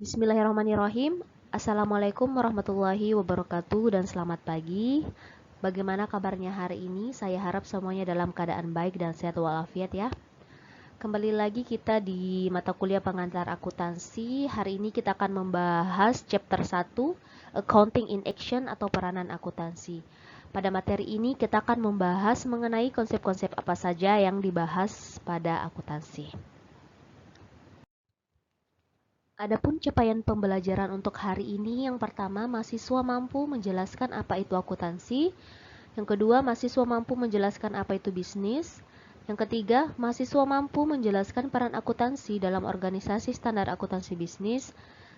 Bismillahirrahmanirrahim. Assalamualaikum warahmatullahi wabarakatuh dan selamat pagi. Bagaimana kabarnya hari ini? Saya harap semuanya dalam keadaan baik dan sehat walafiat ya. Kembali lagi kita di mata kuliah pengantar akuntansi. Hari ini kita akan membahas chapter 1, Accounting in Action atau peranan akuntansi. Pada materi ini kita akan membahas mengenai konsep-konsep apa saja yang dibahas pada akuntansi. Adapun capaian pembelajaran untuk hari ini, yang pertama, mahasiswa mampu menjelaskan apa itu akuntansi. Yang kedua, mahasiswa mampu menjelaskan apa itu bisnis. Yang ketiga, mahasiswa mampu menjelaskan peran akuntansi dalam organisasi standar akuntansi bisnis.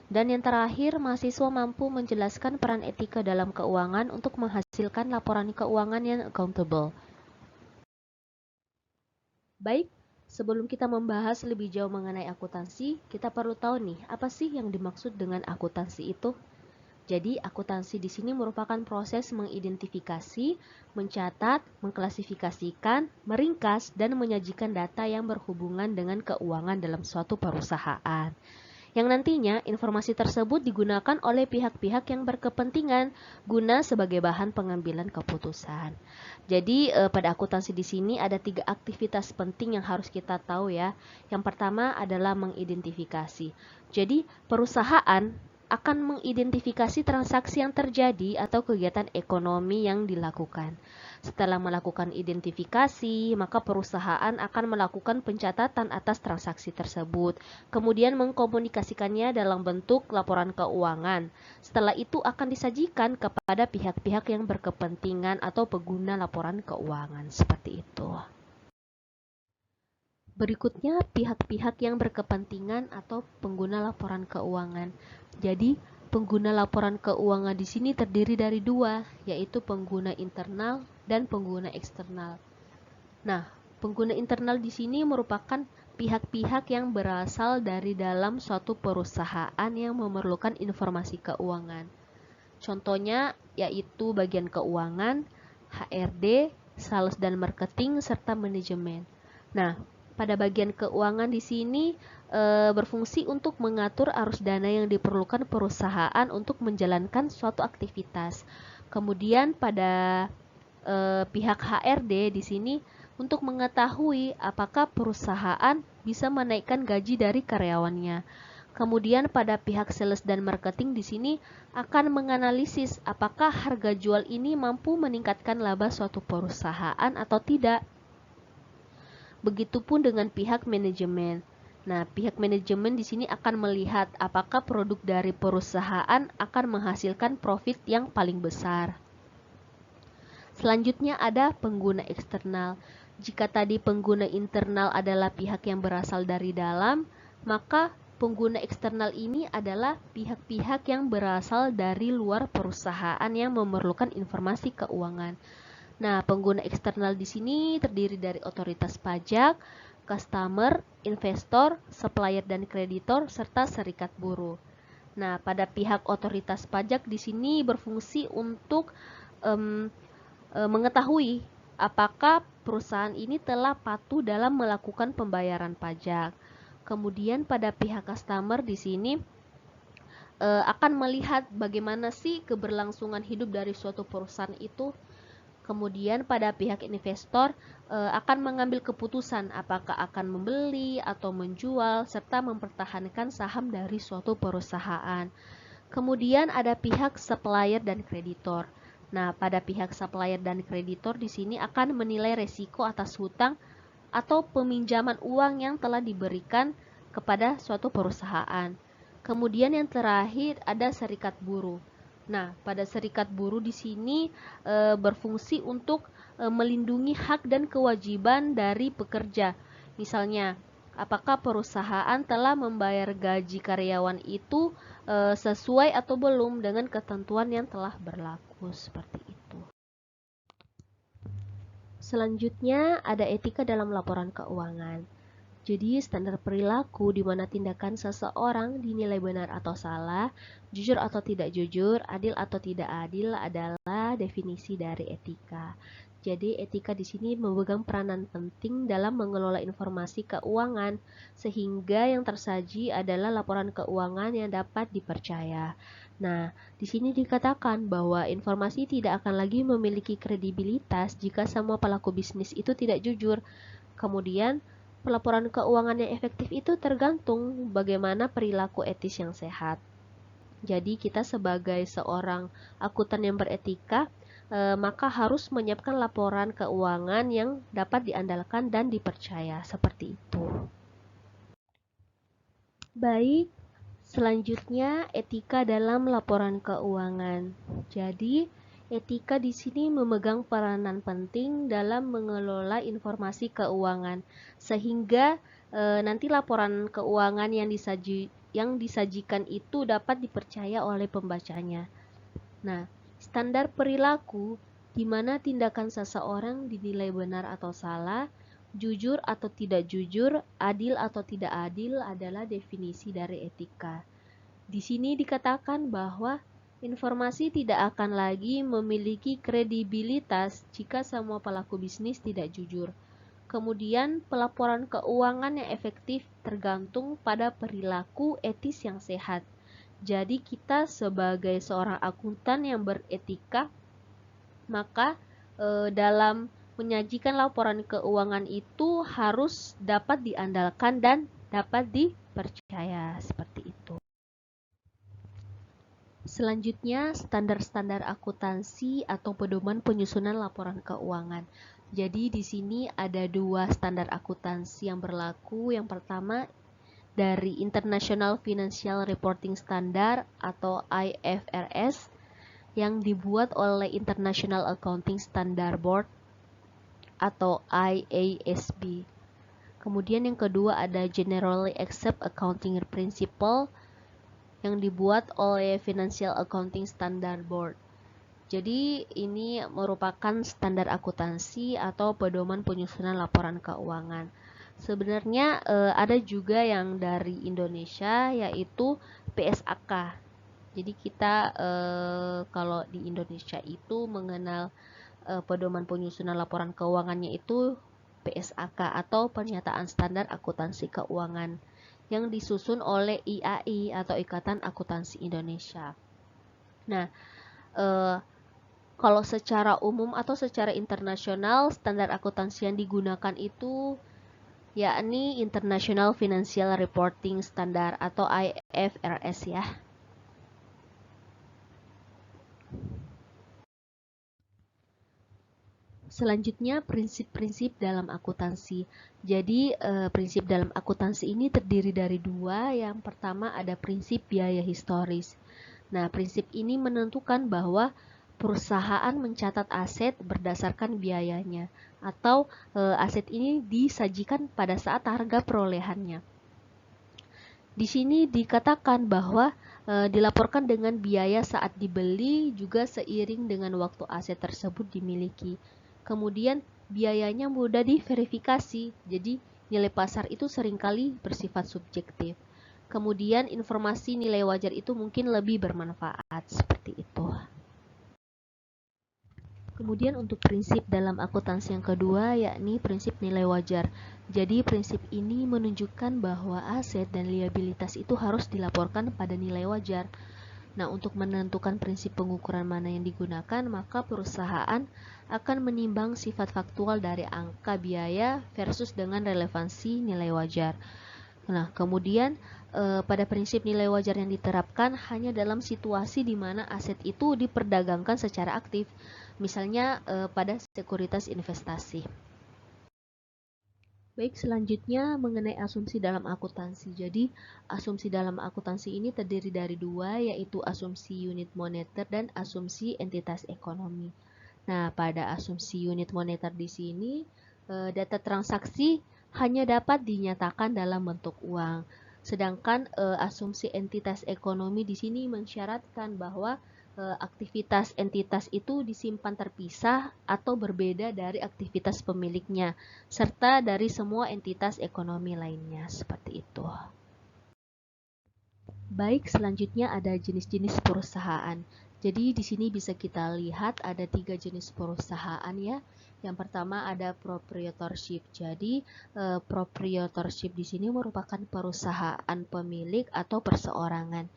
Dan yang terakhir, mahasiswa mampu menjelaskan peran etika dalam keuangan untuk menghasilkan laporan keuangan yang accountable. Baik, sebelum kita membahas lebih jauh mengenai akuntansi, kita perlu tahu nih, apa sih yang dimaksud dengan akuntansi itu? Jadi, akuntansi di sini merupakan proses mengidentifikasi, mencatat, mengklasifikasikan, meringkas, dan menyajikan data yang berhubungan dengan keuangan dalam suatu perusahaan. Yang nantinya informasi tersebut digunakan oleh pihak-pihak yang berkepentingan guna sebagai bahan pengambilan keputusan. Jadi pada akuntansi di sini ada 3 aktivitas penting yang harus kita tahu ya. Yang pertama adalah mengidentifikasi. Jadi perusahaan akan mengidentifikasi transaksi yang terjadi atau kegiatan ekonomi yang dilakukan. Setelah melakukan identifikasi, maka perusahaan akan melakukan pencatatan atas transaksi tersebut, kemudian mengkomunikasikannya dalam bentuk laporan keuangan. Setelah itu akan disajikan kepada pihak-pihak yang berkepentingan atau pengguna laporan keuangan, seperti itu. Berikutnya, pihak-pihak yang berkepentingan atau pengguna laporan keuangan. Jadi, pengguna laporan keuangan di sini terdiri dari 2, yaitu pengguna internal dan pengguna eksternal. Nah, pengguna internal di sini merupakan pihak-pihak yang berasal dari dalam suatu perusahaan yang memerlukan informasi keuangan. Contohnya yaitu bagian keuangan, HRD, sales dan marketing, serta manajemen. Nah, pada bagian keuangan di sini berfungsi untuk mengatur arus dana yang diperlukan perusahaan untuk menjalankan suatu aktivitas. Kemudian pada pihak HRD di sini untuk mengetahui apakah perusahaan bisa menaikkan gaji dari karyawannya. Kemudian pada pihak sales dan marketing di sini akan menganalisis apakah harga jual ini mampu meningkatkan laba suatu perusahaan atau tidak. Begitupun dengan pihak manajemen. Nah, pihak manajemen di sini akan melihat apakah produk dari perusahaan akan menghasilkan profit yang paling besar. Selanjutnya ada pengguna eksternal. Jika tadi pengguna internal adalah pihak yang berasal dari dalam, maka pengguna eksternal ini adalah pihak-pihak yang berasal dari luar perusahaan yang memerlukan informasi keuangan. Nah, pengguna eksternal di sini terdiri dari otoritas pajak, customer, investor, supplier dan kreditor, serta serikat buruh. Nah, pada pihak otoritas pajak di sini berfungsi untuk mengetahui apakah perusahaan ini telah patuh dalam melakukan pembayaran pajak. Kemudian pada pihak customer di sini akan melihat bagaimana sih keberlangsungan hidup dari suatu perusahaan itu. Kemudian pada pihak investor akan mengambil keputusan apakah akan membeli atau menjual serta mempertahankan saham dari suatu perusahaan. Kemudian ada pihak supplier dan kreditor. Nah, pada pihak supplier dan kreditor di sini akan menilai resiko atas hutang atau peminjaman uang yang telah diberikan kepada suatu perusahaan. Kemudian yang terakhir ada serikat buruh. Nah, pada serikat buruh di sini berfungsi untuk melindungi hak dan kewajiban dari pekerja. Misalnya, apakah perusahaan telah membayar gaji karyawan itu sesuai atau belum dengan ketentuan yang telah berlaku, seperti itu. Selanjutnya ada etika dalam laporan keuangan. Jadi standar perilaku di mana tindakan seseorang dinilai benar atau salah, jujur atau tidak jujur, adil atau tidak adil adalah definisi dari etika. Jadi etika di sini memegang peranan penting dalam mengelola informasi keuangan, sehingga yang tersaji adalah laporan keuangan yang dapat dipercaya. Nah, di sini dikatakan bahwa informasi tidak akan lagi memiliki kredibilitas jika semua pelaku bisnis itu tidak jujur. Kemudian, pelaporan keuangan yang efektif itu tergantung bagaimana perilaku etis yang sehat. Jadi kita sebagai seorang akuntan yang beretika, maka harus menyiapkan laporan keuangan yang dapat diandalkan dan dipercaya, seperti itu. Baik, selanjutnya etika dalam laporan keuangan. Jadi, etika di sini memegang peranan penting dalam mengelola informasi keuangan, sehingga nanti laporan keuangan yang disajikan itu dapat dipercaya oleh pembacanya. Nah, standar perilaku di mana tindakan seseorang dinilai benar atau salah, jujur atau tidak jujur, adil atau tidak adil adalah definisi dari etika. Di sini dikatakan bahwa informasi tidak akan lagi memiliki kredibilitas jika semua pelaku bisnis tidak jujur. Kemudian, pelaporan keuangan yang efektif tergantung pada perilaku etis yang sehat. Jadi kita sebagai seorang akuntan yang beretika, maka dalam menyajikan laporan keuangan itu harus dapat diandalkan dan dapat dipercaya, seperti itu. Selanjutnya, standar-standar akuntansi atau pedoman penyusunan laporan keuangan. Jadi di sini ada 2 standar akuntansi yang berlaku. Yang pertama dari International Financial Reporting Standard atau IFRS yang dibuat oleh International Accounting Standard Board atau IASB. Kemudian yang kedua ada Generally Accepted Accounting Principle yang dibuat oleh Financial Accounting Standard Board. Jadi ini merupakan standar akuntansi atau pedoman penyusunan laporan keuangan. Sebenarnya ada juga yang dari Indonesia, yaitu PSAK. Jadi kita kalau di Indonesia itu mengenal pedoman penyusunan laporan keuangannya itu PSAK atau Pernyataan Standar Akuntansi Keuangan yang disusun oleh IAI atau Ikatan Akuntansi Indonesia. Nah, kalau secara umum atau secara internasional, standar akuntansi yang digunakan itu yakni International Financial Reporting Standard atau IFRS ya. Selanjutnya, prinsip-prinsip dalam akuntansi. Jadi, prinsip dalam akuntansi ini terdiri dari 2. Yang pertama ada prinsip biaya historis. Nah, prinsip ini menentukan bahwa perusahaan mencatat aset berdasarkan biayanya, atau aset ini disajikan pada saat harga perolehannya. Di sini dikatakan bahwa dilaporkan dengan biaya saat dibeli juga seiring dengan waktu aset tersebut dimiliki. Kemudian biayanya mudah diverifikasi, jadi nilai pasar itu seringkali bersifat subjektif. Kemudian informasi nilai wajar itu mungkin lebih bermanfaat, seperti itu. Kemudian untuk prinsip dalam akuntansi yang kedua yakni prinsip nilai wajar. Jadi prinsip ini menunjukkan bahwa aset dan liabilitas itu harus dilaporkan pada nilai wajar. Nah, untuk menentukan prinsip pengukuran mana yang digunakan, maka perusahaan akan menimbang sifat faktual dari angka biaya versus dengan relevansi nilai wajar. Nah, kemudian pada prinsip nilai wajar yang diterapkan hanya dalam situasi di mana aset itu diperdagangkan secara aktif, misalnya pada sekuritas investasi. Baik, selanjutnya mengenai asumsi dalam akuntansi. Jadi, asumsi dalam akuntansi ini terdiri dari 2, yaitu asumsi unit moneter dan asumsi entitas ekonomi. Nah, pada asumsi unit moneter di sini, data transaksi hanya dapat dinyatakan dalam bentuk uang. Sedangkan asumsi entitas ekonomi di sini mensyaratkan bahwa aktivitas entitas itu disimpan terpisah atau berbeda dari aktivitas pemiliknya, serta dari semua entitas ekonomi lainnya, seperti itu. Baik, selanjutnya ada jenis-jenis perusahaan. Jadi di sini bisa kita lihat ada 3 jenis perusahaan ya. Yang pertama ada proprietorship. Jadi proprietorship di sini merupakan perusahaan pemilik atau perseorangan.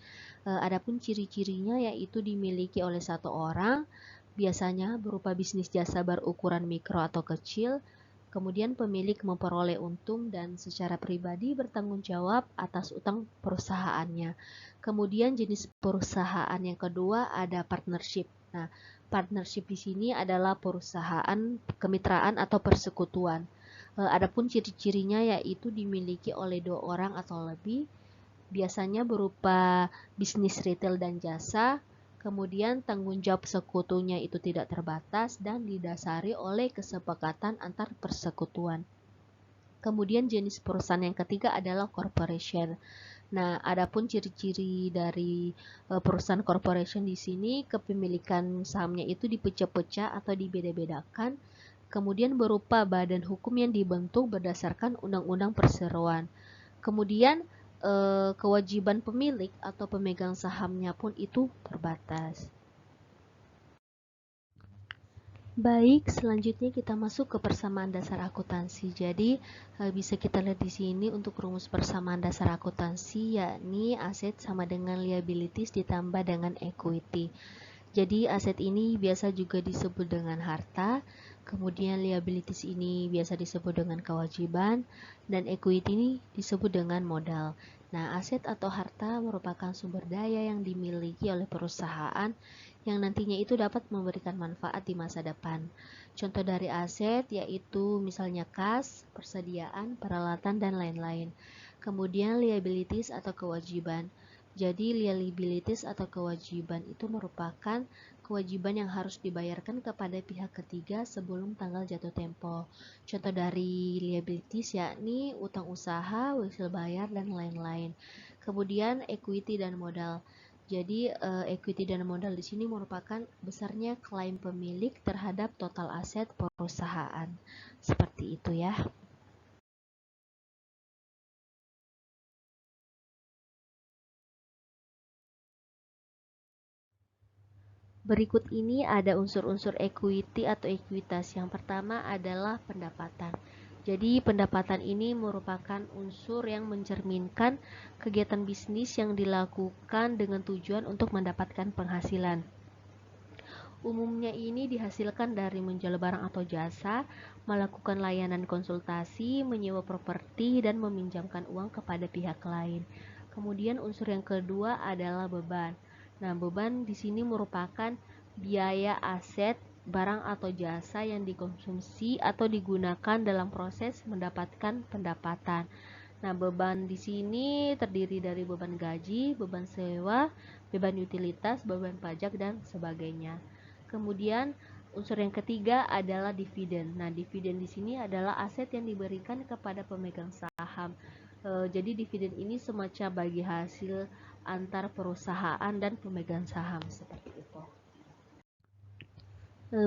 Adapun ciri-cirinya yaitu dimiliki oleh satu orang, biasanya berupa bisnis jasa berukuran mikro atau kecil. Kemudian pemilik memperoleh untung dan secara pribadi bertanggung jawab atas utang perusahaannya. Kemudian jenis perusahaan yang kedua ada partnership. Nah, partnership di sini adalah perusahaan kemitraan atau persekutuan. Adapun ciri-cirinya yaitu dimiliki oleh 2 orang atau lebih, biasanya berupa bisnis retail dan jasa. Kemudian tanggung jawab sekutunya itu tidak terbatas dan didasari oleh kesepakatan antar persekutuan. Kemudian jenis perusahaan yang ketiga adalah corporation. Nah, adapun ciri-ciri dari perusahaan corporation di sini, kepemilikan sahamnya itu dipecah-pecah atau dibeda-bedakan. Kemudian berupa badan hukum yang dibentuk berdasarkan undang-undang perseroan. Kemudian kewajiban pemilik atau pemegang sahamnya pun itu terbatas. Baik, selanjutnya kita masuk ke persamaan dasar akuntansi. Jadi bisa kita lihat di sini untuk rumus persamaan dasar akuntansi, yakni aset sama dengan liabilities ditambah dengan equity. Jadi aset ini biasa juga disebut dengan harta, kemudian liabilities ini biasa disebut dengan kewajiban, dan equity ini disebut dengan modal. Nah, aset atau harta merupakan sumber daya yang dimiliki oleh perusahaan yang nantinya itu dapat memberikan manfaat di masa depan. Contoh dari aset yaitu misalnya kas, persediaan, peralatan, dan lain-lain. Kemudian liabilities atau kewajiban. Jadi liabilities atau kewajiban itu merupakan kewajiban yang harus dibayarkan kepada pihak ketiga sebelum tanggal jatuh tempo. Contoh dari liabilities yakni utang usaha, wesel bayar, dan lain-lain. Kemudian equity dan modal. Jadi equity dan modal di sini merupakan besarnya klaim pemilik terhadap total aset perusahaan. Seperti itu ya. Berikut ini ada unsur-unsur equity atau ekuitas. Yang pertama adalah pendapatan. Jadi pendapatan ini merupakan unsur yang mencerminkan kegiatan bisnis yang dilakukan dengan tujuan untuk mendapatkan penghasilan. Umumnya ini dihasilkan dari menjual barang atau jasa, melakukan layanan konsultasi, menyewa properti, dan meminjamkan uang kepada pihak lain. Kemudian unsur yang kedua adalah beban. Nah, beban di sini merupakan biaya aset, barang atau jasa yang dikonsumsi atau digunakan dalam proses mendapatkan pendapatan. Nah, beban di sini terdiri dari beban gaji, beban sewa, beban utilitas, beban pajak, dan sebagainya. Kemudian unsur yang ketiga adalah dividen. Nah, dividen di sini adalah aset yang diberikan kepada pemegang saham. Jadi dividen ini semacam bagi hasil antar perusahaan dan pemegang saham seperti itu.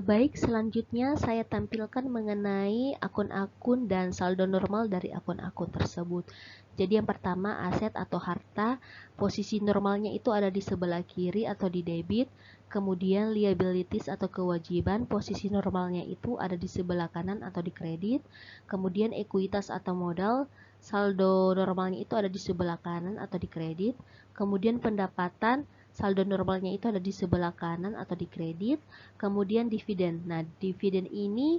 Baik, selanjutnya saya tampilkan mengenai akun-akun dan saldo normal dari akun-akun tersebut. Jadi yang pertama aset atau harta, posisi normalnya itu ada di sebelah kiri atau di debit. Kemudian liabilities atau kewajiban, posisi normalnya itu ada di sebelah kanan atau di kredit. Kemudian ekuitas atau modal, saldo normalnya itu ada di sebelah kanan atau di kredit. Kemudian pendapatan, saldo normalnya itu ada di sebelah kanan atau di kredit. Kemudian dividen. Nah, dividen ini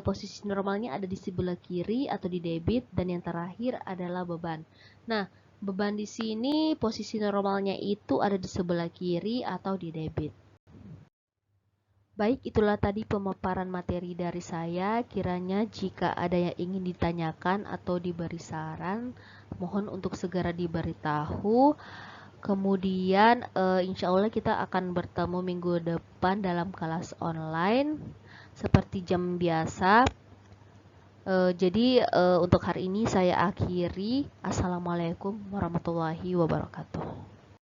posisi normalnya ada di sebelah kiri atau di debit, dan yang terakhir adalah beban. Nah, beban di sini posisi normalnya itu ada di sebelah kiri atau di debit. Baik, itulah tadi pemaparan materi dari saya. Kiranya jika ada yang ingin ditanyakan atau diberi saran, mohon untuk segera diberitahu. Kemudian insya Allah kita akan bertemu minggu depan dalam kelas online seperti jam biasa. Jadi untuk hari ini saya akhiri. Assalamualaikum warahmatullahi wabarakatuh.